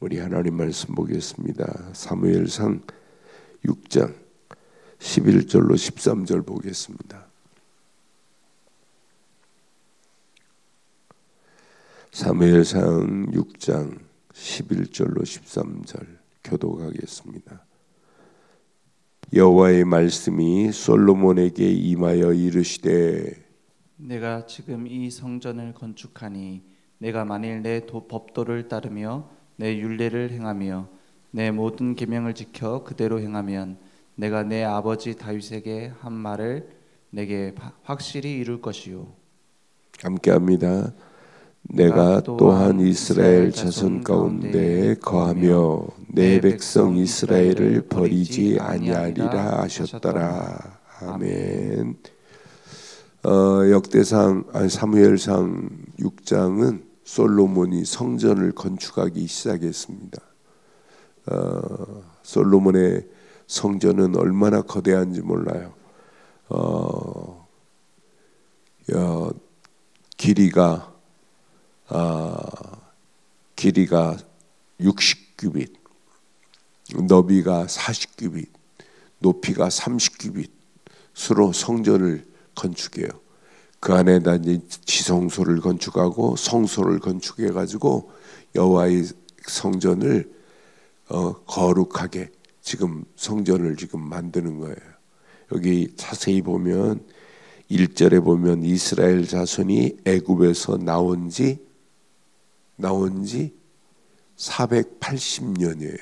우리 하나님 말씀 보겠습니다. 사무엘상 6장 11절로 13절 보겠습니다. 사무엘상 6장 11절로 13절 교독하겠습니다. 여호와의 말씀이 솔로몬에게 임하여 이르시되 내가 지금 이 성전을 건축하니 내가 만일 내 법도를 따르며 내 율례를 행하며 내 모든 계명을 지켜 그대로 행하면 내가 내 아버지 다윗에게 한 말을 내게 확실히 이룰 것이요. 함께합니다. 내가 또한 이스라엘 자손 가운데 거하며 내 백성 이스라엘을 버리지 아니하리라 하셨더라. 아멘. 역대상 사무엘상 6장은 솔로몬이 성전을 건축하기 시작했습니다. 솔로몬의 성전은 얼마나 거대한지 몰라요. 길이가 60규빗, 너비가 40규빗, 높이가 30규빗으로 성전을 건축해요. 그 안에다 이제 지성소를 건축하고 성소를 건축해 가지고 여호와의 성전을 거룩하게 지금 성전을 지금 만드는 거예요. 여기 자세히 보면 1절에 보면 이스라엘 자손이 애굽에서 나온 지 480년이에요.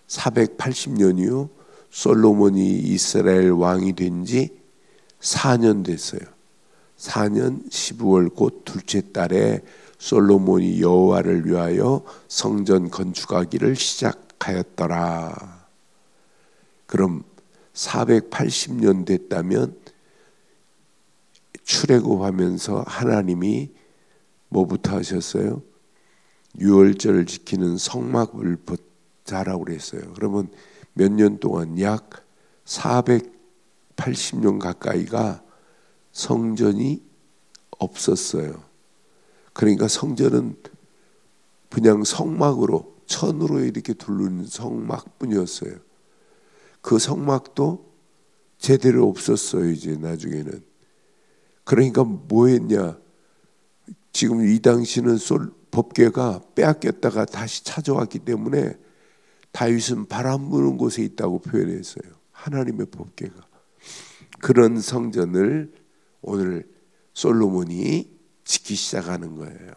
480년이요. 솔로몬이 이스라엘 왕이 된 지 4년 됐어요. 4년 12월 곧 둘째 달에 솔로몬이 여호와를 위하여 성전 건축하기를 시작하였더라. 그럼 480년 됐다면 출애굽하면서 하나님이 뭐부터 하셨어요? 유월절을 지키는 성막을 자라고 그랬어요. 그러면 몇 년 동안 약 480년 가까이가 성전이 없었어요. 그러니까 성전은 그냥 성막으로 천으로 이렇게 둘른 성막뿐이었어요. 그 성막도 제대로 없었어요. 이제 나중에는. 그러니까 뭐 했냐? 지금 이 당시는 법궤가 빼앗겼다가 다시 찾아왔기 때문에 다윗은 바람 부는 곳에 있다고 표현했어요. 하나님의 법궤가. 그런 성전을 오늘 솔로몬이 짓기 시작하는 거예요.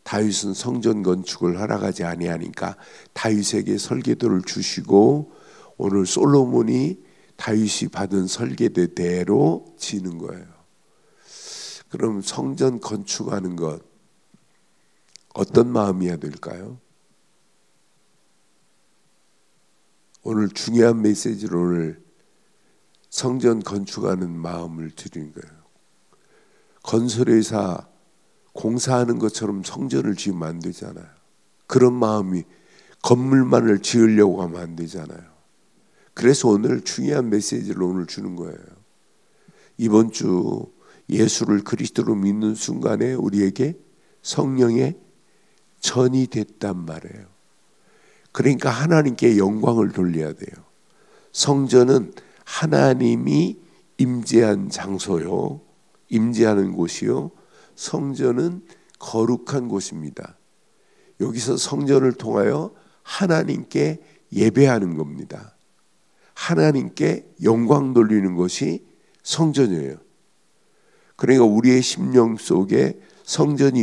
다윗은 성전 건축을 허락하지 아니하니까 다윗에게 설계도를 주시고 오늘 솔로몬이 다윗이 받은 설계대로 지는 거예요. 그럼 성전 건축하는 것 어떤 마음이어야 될까요? 오늘 중요한 메시지로 오늘 성전 건축하는 마음을 드린 거예요. 건설회사 공사하는 것처럼 성전을 지으면 안 되잖아요. 그런 마음이 건물만을 지으려고 하면 안 되잖아요. 그래서 오늘 중요한 메시지를 오늘 주는 거예요. 이번 주 예수를 그리스도로 믿는 순간에 우리에게 성령의 전이 됐단 말이에요. 그러니까 하나님께 영광을 돌려야 돼요. 성전은 하나님이 임재한 장소요, 임재하는 곳이요, 성전은 거룩한 곳입니다. 여기서 성전을 통하여 하나님께 예배하는 겁니다. 하나님께 영광 돌리는 것이 성전이에요. 그러니까 우리의 심령 속에 성전이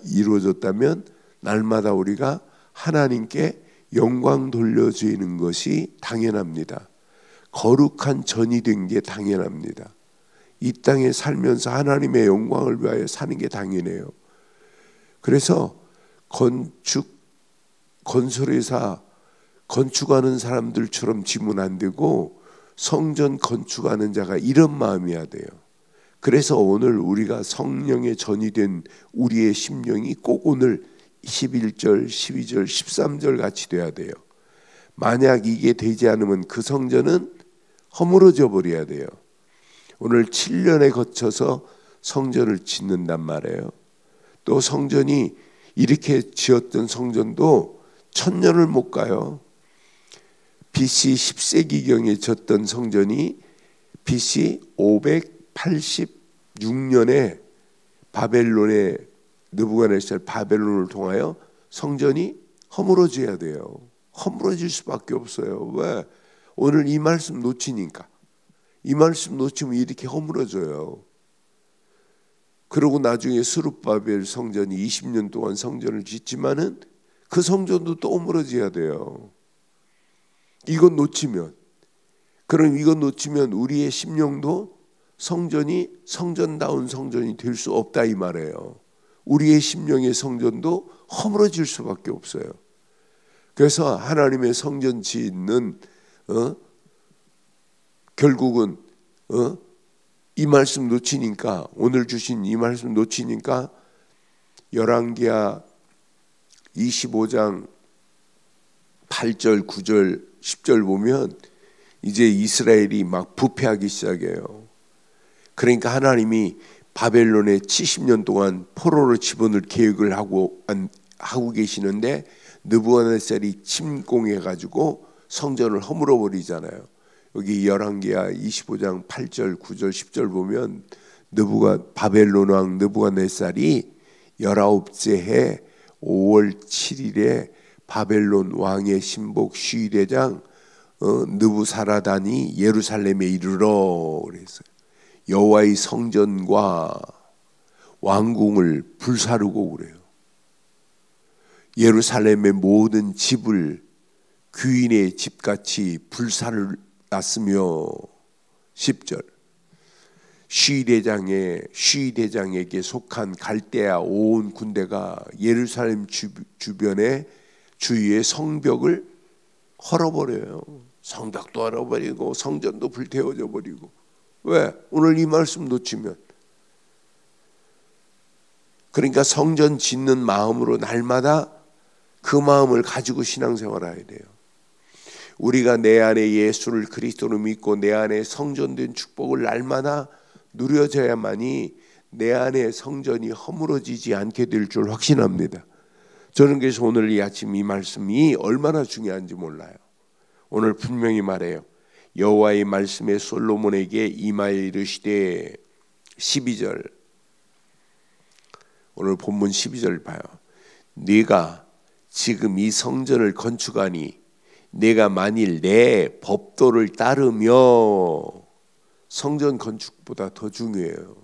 이루어졌다면 날마다 우리가 하나님께 영광 돌려주는 것이 당연합니다. 거룩한 전이 된 게 당연합니다. 이 땅에 살면서 하나님의 영광을 위하여 사는 게 당연해요. 그래서 건설회사 건축하는 사람들처럼 지면 안 되고 성전 건축하는 자가 이런 마음이어야 돼요. 그래서 오늘 우리가 성령의 전이 된 우리의 심령이 꼭 오늘 11절, 12절, 13절 같이 돼야 돼요. 만약 이게 되지 않으면 그 성전은 허물어져 버려야 돼요. 오늘 7년에 거쳐서 성전을 짓는단 말이에요. 또 성전이 이렇게 지었던 성전도 1000년을 못 가요. BC 10세기경에 지었던 성전이 BC 586년에 바벨론의 느부갓네살 바벨론을 통하여 성전이 허물어져야 돼요. 허물어질 수밖에 없어요. 왜? 오늘 이 말씀 놓치니까. 이 말씀 놓치면 이렇게 허물어져요. 그러고 나중에 스룹바벨 성전이 20년 동안 성전을 짓지만은 그 성전도 또 허물어져야 돼요. 이건 놓치면, 그럼 이건 놓치면 우리의 심령도 성전이 성전다운 성전이 될 수 없다 이 말이에요. 우리의 심령의 성전도 허물어질 수밖에 없어요. 그래서 하나님의 성전 짓는 결국은 이 말씀 놓치니까, 오늘 주신 이 말씀 놓치니까 열왕기하 25장 8절 9절 10절 보면 이제 이스라엘이 막 부패하기 시작해요. 그러니까 하나님이 바벨론에 70년 동안 포로로 집어넣을 계획을 하고 계시는데 느부갓네살이 침공해가지고 성전을 허물어 버리잖아요. 여기 열왕기하 25장 8절 9절 10절 보면 바벨론 왕 느부갓네살이 19째 해 5월 7일에 바벨론 왕의 신복 시위대장 느부사라단이 예루살렘에 이르러 그랬어요. 여호와의 성전과 왕궁을 불사르고 그래요. 예루살렘의 모든 집을 귀인의 집같이 불살랐으며 10절 시위대장에게 속한 갈대아 온 군대가 예루살렘 주변에 주위의 성벽을 헐어버려요. 성벽도 헐어버리고 성전도 불태워져 버리고. 왜? 오늘 이 말씀 놓치면. 그러니까 성전 짓는 마음으로 날마다 그 마음을 가지고 신앙생활해야 돼요. 우리가 내 안에 예수를 그리스도로 믿고 내 안에 성전된 축복을 날마다 누려져야만이 내 안에 성전이 허물어지지 않게 될 줄 확신합니다. 저는 그래서 오늘 이 아침 이 말씀이 얼마나 중요한지 몰라요. 오늘 분명히 말해요. 여호와의 말씀에 솔로몬에게 임하여 이르시되 12절, 오늘 본문 12절 봐요. 네가 지금 이 성전을 건축하니 내가 만일 내 법도를 따르며, 성전 건축보다 더 중요해요.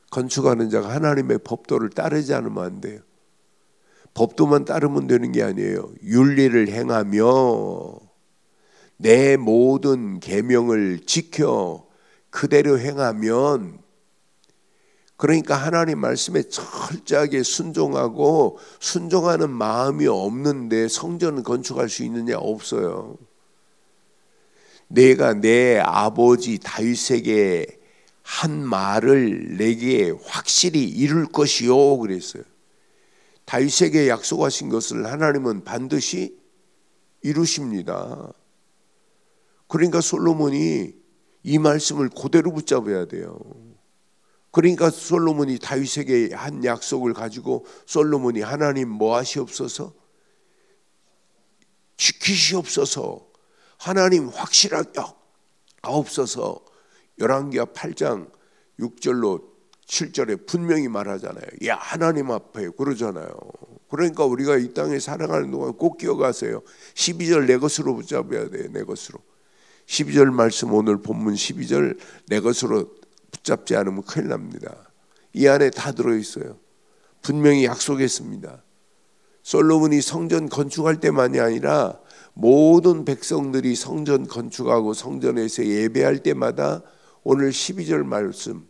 건축하는 자가 하나님의 법도를 따르지 않으면 안 돼요. 법도만 따르면 되는 게 아니에요. 윤리를 행하며 내 모든 계명을 지켜 그대로 행하면, 그러니까 하나님 말씀에 철저하게 순종하고 순종하는 마음이 없는데 성전을 건축할 수 있느냐? 없어요. 내가 내 아버지 다윗에게 한 말을 내게 확실히 이룰 것이요 그랬어요. 다윗에게 약속하신 것을 하나님은 반드시 이루십니다. 그러니까 솔로몬이 이 말씀을 그대로 붙잡아야 돼요. 그러니까 솔로몬이 다윗에게 한 약속을 가지고 솔로몬이 하나님 뭐 하시옵소서? 지키시옵소서. 하나님 확실하게 하옵소서. 열왕기하 8장 6절로 7절에 분명히 말하잖아요. 야, 하나님 앞에 그러잖아요. 그러니까 우리가 이 땅에 살아가는 동안 꼭 기억하세요. 12절 내 것으로 붙잡아야 돼요. 내 것으로. 12절 말씀, 오늘 본문 12절 내 것으로 붙잡지 않으면 큰일 납니다. 이 안에 다 들어있어요. 분명히 약속했습니다. 솔로몬이 성전 건축할 때만이 아니라 모든 백성들이 성전 건축하고 성전에서 예배할 때마다 오늘 12절 말씀,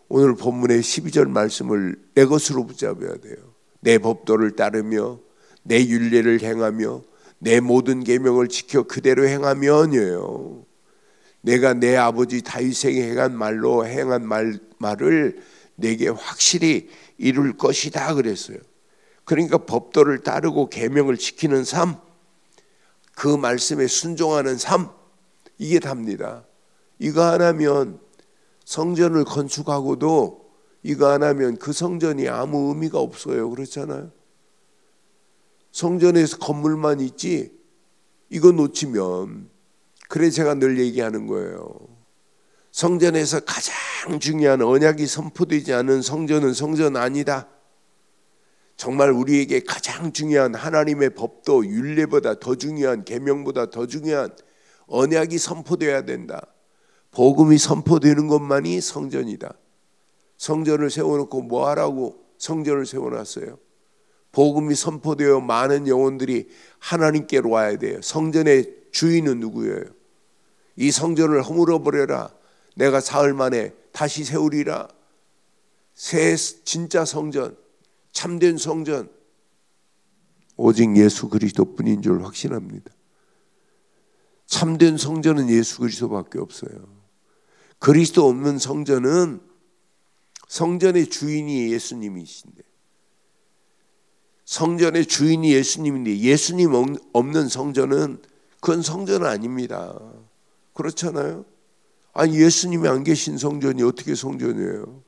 오늘 본문의 12절 말씀을 내 것으로 붙잡아야 돼요. 내 법도를 따르며 내 율례를 행하며 내 모든 계명을 지켜 그대로 행하면이에요. 내가 내 아버지 다윗에게 행한 말을 내게 확실히 이룰 것이다 그랬어요. 그러니까 법도를 따르고 계명을 지키는 삶, 그 말씀에 순종하는 삶, 이게 답니다. 이거 하나면 성전을 건축하고도 이거 안 하면 그 성전이 아무 의미가 없어요. 그렇잖아요. 성전에서 건물만 있지 이거 놓치면, 그래 제가 늘 얘기하는 거예요. 성전에서 가장 중요한 언약이 선포되지 않은 성전은 성전 아니다. 정말 우리에게 가장 중요한 하나님의 법도 율례보다 더 중요한, 계명보다 더 중요한 언약이 선포되어야 된다. 복음이 선포되는 것만이 성전이다. 성전을 세워놓고 뭐 하라고 성전을 세워놨어요? 복음이 선포되어 많은 영혼들이 하나님께로 와야 돼요. 성전의 주인은 누구예요? 이 성전을 허물어버려라. 내가 사흘 만에 다시 세우리라. 새 진짜 성전, 참된 성전, 오직 예수 그리스도뿐인 줄 확신합니다. 참된 성전은 예수 그리스도밖에 없어요. 그리스도 없는 성전은 성전의 주인이 예수님이신데, 성전의 주인이 예수님인데 예수님 없는 성전은 그건 성전은 아닙니다. 그렇잖아요. 아니 예수님이 안 계신 성전이 어떻게 성전이에요?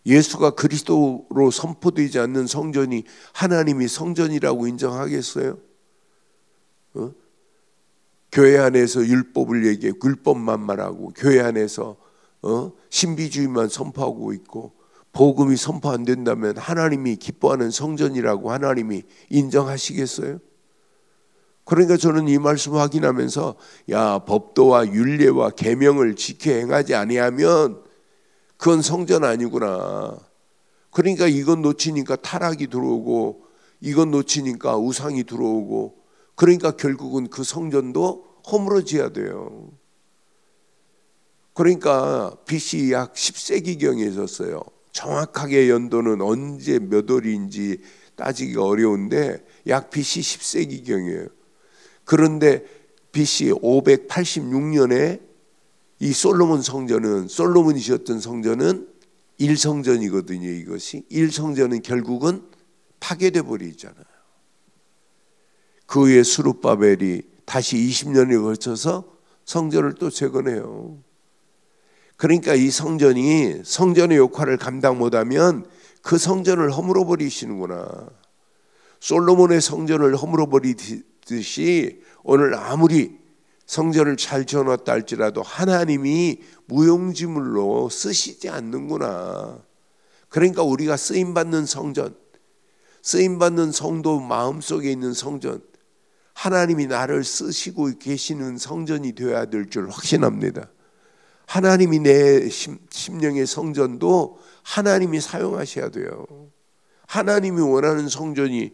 예수가 그리스도로 선포되지 않는 성전이 하나님이 성전이라고 인정하겠어요? 교회 안에서 율법을 얘기해, 율법만 말하고 교회 안에서 신비주의만 선포하고 있고 복음이 선포 안 된다면 하나님이 기뻐하는 성전이라고 하나님이 인정하시겠어요? 그러니까 저는 이 말씀 확인하면서 야, 법도와 율례와 계명을 지켜 행하지 아니하면 그건 성전 아니구나. 그러니까 이건 놓치니까 타락이 들어오고 이건 놓치니까 우상이 들어오고, 그러니까 결국은 그 성전도 허물어져야 돼요. 그러니까 BC 약 10세기경에 있었어요. 정확하게 연도는 언제 몇 월인지 따지기가 어려운데 약 BC 10세기경이에요. 그런데 BC 586년에 이 솔로몬 성전은, 솔로몬이 지었던 성전은 1성전이거든요. 이것이 1성전은 결국은 파괴돼 버리잖아요. 그 후에 스룹바벨이 다시 20년에 걸쳐서 성전을 또 재건해요. 그러니까 이 성전이 성전의 역할을 감당 못하면 그 성전을 허물어 버리시는구나. 솔로몬의 성전을 허물어 버리듯이 오늘 아무리 성전을 잘 지어놨다 할지라도 하나님이 무용지물로 쓰시지 않는구나. 그러니까 우리가 쓰임받는 성전, 쓰임받는 성도 마음속에 있는 성전, 하나님이 나를 쓰시고 계시는 성전이 되어야 될 줄 확신합니다. 하나님이 내 심령의 성전도 하나님이 사용하셔야 돼요. 하나님이 원하는 성전이,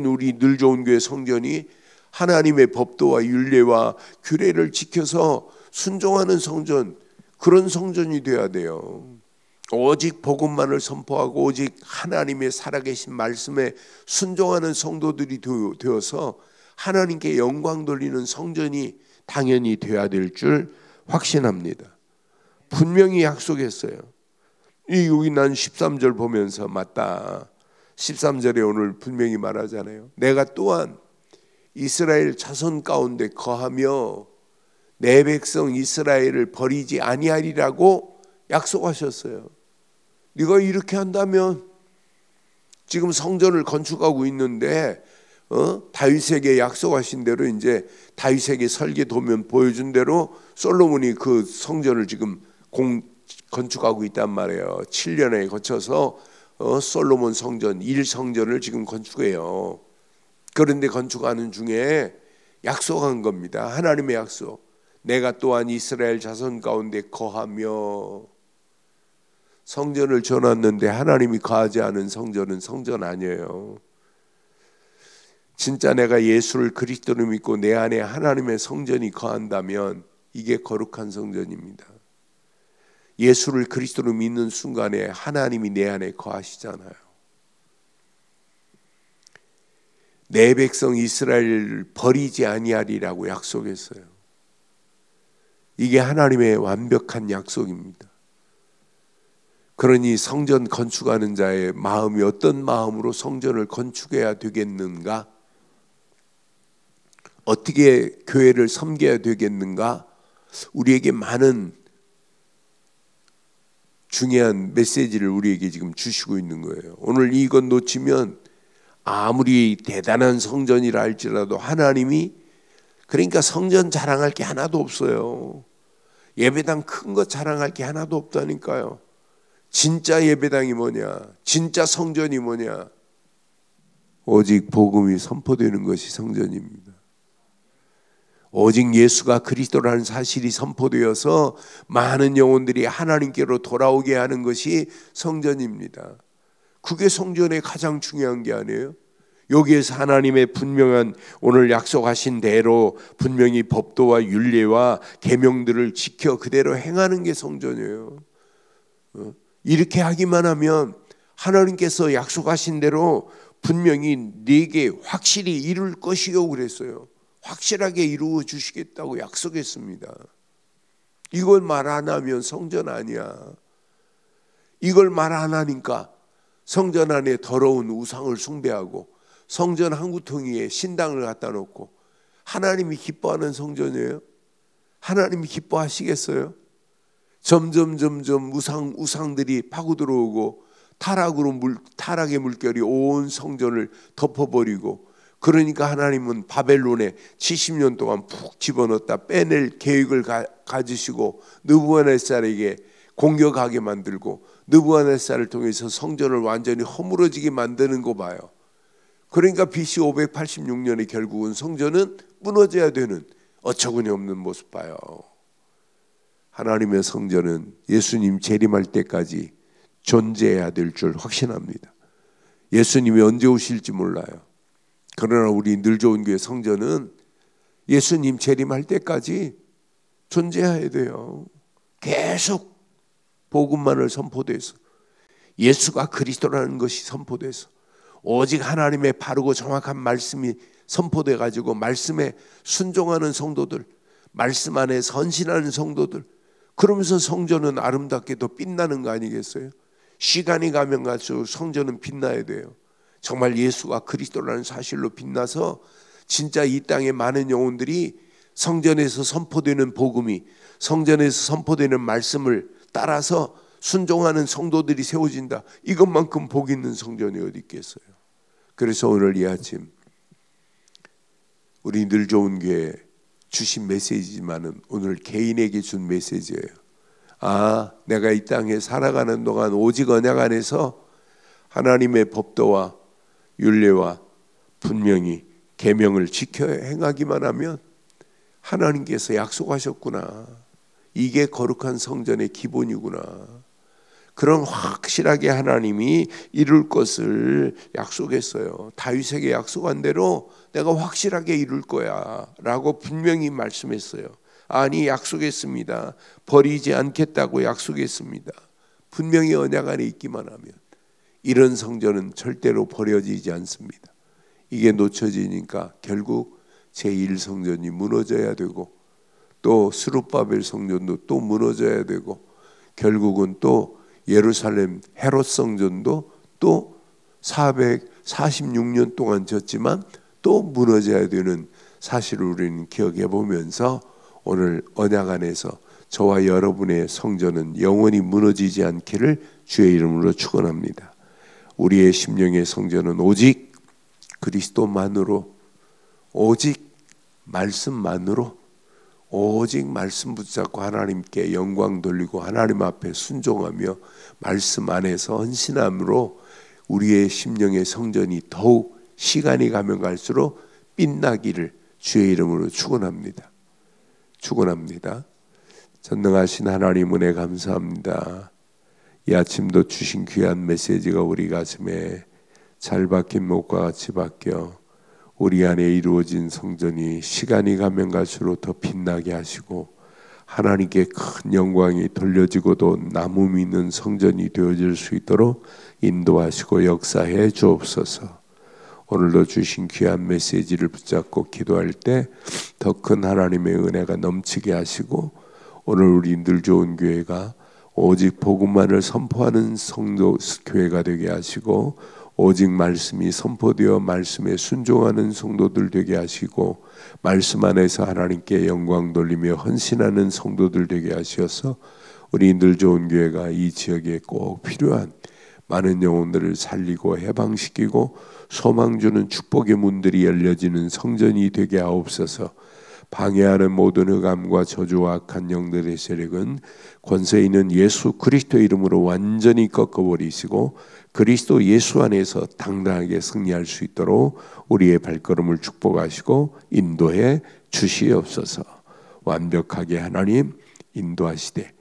우리 늘 좋은 교회 성전이 하나님의 법도와 율례와 규례를 지켜서 순종하는 성전, 그런 성전이 되어야 돼요. 오직 복음만을 선포하고 오직 하나님의 살아계신 말씀에 순종하는 성도들이 되어서 하나님께 영광 돌리는 성전이 당연히 되어야 될 줄 확신합니다. 분명히 약속했어요. 여기 난 13절 보면서 맞다. 13절에 오늘 분명히 말하잖아요. 내가 또한 이스라엘 자손 가운데 거하며 내 백성 이스라엘을 버리지 아니하리라고 약속하셨어요. 네가 이렇게 한다면, 지금 성전을 건축하고 있는데 다윗에게 약속하신 대로, 이제 다윗에게 설계 도면 보여준 대로 솔로몬이 그 성전을 지금 건축하고 있단 말이에요. 7년에 거쳐서 솔로몬 성전 1성전을 지금 건축해요. 그런데 건축하는 중에 약속한 겁니다. 하나님의 약속. 내가 또한 이스라엘 자손 가운데 거하며. 성전을 지어놨는데 하나님이 거하지 않은 성전은 성전 아니에요. 진짜 내가 예수를 그리스도로 믿고 내 안에 하나님의 성전이 거한다면 이게 거룩한 성전입니다. 예수를 그리스도로 믿는 순간에 하나님이 내 안에 거하시잖아요. 내 백성 이스라엘을 버리지 아니하리라고 약속했어요. 이게 하나님의 완벽한 약속입니다. 그러니 성전 건축하는 자의 마음이 어떤 마음으로 성전을 건축해야 되겠는가? 어떻게 교회를 섬겨야 되겠는가? 우리에게 많은 중요한 메시지를 우리에게 지금 주시고 있는 거예요. 오늘 이것 놓치면 아무리 대단한 성전이라 할지라도 하나님이, 그러니까 성전 자랑할 게 하나도 없어요. 예배당 큰 거 자랑할 게 하나도 없다니까요. 진짜 예배당이 뭐냐, 진짜 성전이 뭐냐, 오직 복음이 선포되는 것이 성전입니다. 오직 예수가 그리스도라는 사실이 선포되어서 많은 영혼들이 하나님께로 돌아오게 하는 것이 성전입니다. 그게 성전의 가장 중요한 게 아니에요? 여기에서 하나님의 분명한 오늘 약속하신 대로 분명히 법도와 율례와 계명들을 지켜 그대로 행하는 게 성전이에요. 이렇게 하기만 하면 하나님께서 약속하신 대로 분명히 네게 확실히 이룰 것이요 그랬어요. 확실하게 이루어 주시겠다고 약속했습니다. 이걸 말 안 하면 성전 아니야. 이걸 말 안 하니까 성전 안에 더러운 우상을 숭배하고 성전 한 구덩이에 신당을 갖다 놓고, 하나님이 기뻐하는 성전이에요? 하나님이 기뻐하시겠어요? 점점 우상들이 파고 들어오고 타락의 물결이 온 성전을 덮어버리고, 그러니까 하나님은 바벨론에 70년 동안 푹 집어넣었다 빼낼 계획을 가지시고 느부갓네살에게 공격하게 만들고 느부갓네살을 통해서 성전을 완전히 허물어지게 만드는 거 봐요. 그러니까 BC 586년에 결국은 성전은 무너져야 되는 어처구니 없는 모습 봐요. 하나님의 성전은 예수님 재림할 때까지 존재해야 될 줄 확신합니다. 예수님이 언제 오실지 몰라요. 그러나 우리 늘 좋은 교회 성전은 예수님 재림할 때까지 존재해야 돼요. 계속 복음만을 선포돼서, 예수가 그리스도라는 것이 선포돼서, 오직 하나님의 바르고 정확한 말씀이 선포돼 가지고 말씀에 순종하는 성도들, 말씀 안에 선신하는 성도들, 그러면서 성전은 아름답게도 빛나는 거 아니겠어요? 시간이 가면 갈수록 성전은 빛나야 돼요. 정말 예수가 그리스도라는 사실로 빛나서 진짜 이 땅에 많은 영혼들이 성전에서 선포되는 복음이, 성전에서 선포되는 말씀을 따라서 순종하는 성도들이 세워진다. 이것만큼 복 있는 성전이 어디 있겠어요? 그래서 오늘 이 아침 우리 늘 좋은 교회 주신 메시지지만은 오늘 개인에게 준 메시지예요. 내가 이 땅에 살아가는 동안 오직 언약 안에서 하나님의 법도와 율례와 분명히 계명을 지켜 행하기만 하면 하나님께서 약속하셨구나. 이게 거룩한 성전의 기본이구나. 그런 확실하게 하나님이 이룰 것을 약속했어요. 다윗에게 약속한 대로 내가 확실하게 이룰 거야 라고 분명히 말씀했어요. 아니, 약속했습니다. 버리지 않겠다고 약속했습니다. 분명히 언약 안에 있기만 하면 이런 성전은 절대로 버려지지 않습니다. 이게 놓쳐지니까 결국 제1성전이 무너져야 되고, 또 스룹바벨 성전도 또 무너져야 되고, 결국은 또 예루살렘 헤롯 성전도 또 446년 동안 졌지만 또 무너져야 되는 사실을 우리는 기억해 보면서 오늘 언약 안에서 저와 여러분의 성전은 영원히 무너지지 않기를 주의 이름으로 축원합니다. 우리의 심령의 성전은 오직 그리스도만으로, 오직 말씀만으로, 오직 말씀 붙잡고 하나님께 영광 돌리고 하나님 앞에 순종하며 말씀 안에서 헌신함으로 우리의 심령의 성전이 더욱 시간이 가면 갈수록 빛나기를 주의 이름으로 축원합니다. 축원합니다. 전능하신 하나님 은혜 감사합니다. 이 아침도 주신 귀한 메시지가 우리 가슴에 잘 박힌 목과 같이 박혀 우리 안에 이루어진 성전이 시간이 가면 갈수록 더 빛나게 하시고 하나님께 큰 영광이 돌려지고도 남음 있는 성전이 되어질 수 있도록 인도하시고 역사해 주옵소서. 오늘도 주신 귀한 메시지를 붙잡고 기도할 때 더 큰 하나님의 은혜가 넘치게 하시고, 오늘 우리 늘 좋은 교회가 오직 복음만을 선포하는 성도 교회가 되게 하시고, 오직 말씀이 선포되어 말씀에 순종하는 성도들 되게 하시고, 말씀 안에서 하나님께 영광 돌리며 헌신하는 성도들 되게 하셔서 우리 늘 좋은 교회가 이 지역에 꼭 필요한 많은 영혼들을 살리고 해방시키고 소망 주는 축복의 문들이 열려지는 성전이 되게 하옵소서. 방해하는 모든 흑암과 저주와 악한 영들의 세력은 권세 있는 예수 그리스도 이름으로 완전히 꺾어버리시고 그리스도 예수 안에서 당당하게 승리할 수 있도록 우리의 발걸음을 축복하시고 인도해 주시옵소서. 완벽하게 하나님 인도하시되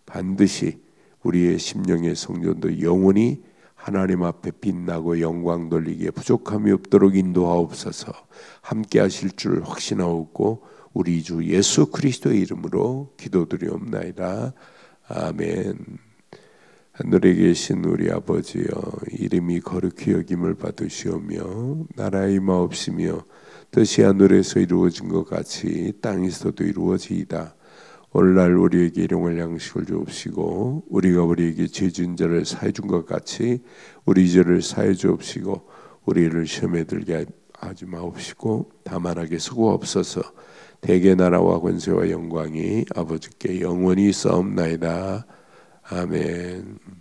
반드시 우리의 심령의 성전도 영원히 하나님 앞에 빛나고 영광 돌리기에 부족함이 없도록 인도하옵소서. 함께 하실 줄 확신하옵고 우리 주 예수 그리스도의 이름으로 기도드리옵나이다. 아멘. 하늘에 계신 우리 아버지여, 이름이 거룩히 여김을 받으시오며 나라의 임하옵시며 뜻이 하늘에서 이루어진 것 같이 땅에서도 이루어지이다. 오늘날 우리에게 일용할 양식을 주옵시고 우리가 우리에게 죄 지은 자를 사해 준 것 같이 우리 죄를 사해 주옵시고 우리를 시험에 들게 하지 마옵시고 다만 하게 수고없어서 대개 나라와 권세와 영광이 아버지께 영원히 있사옵나이다. 아멘.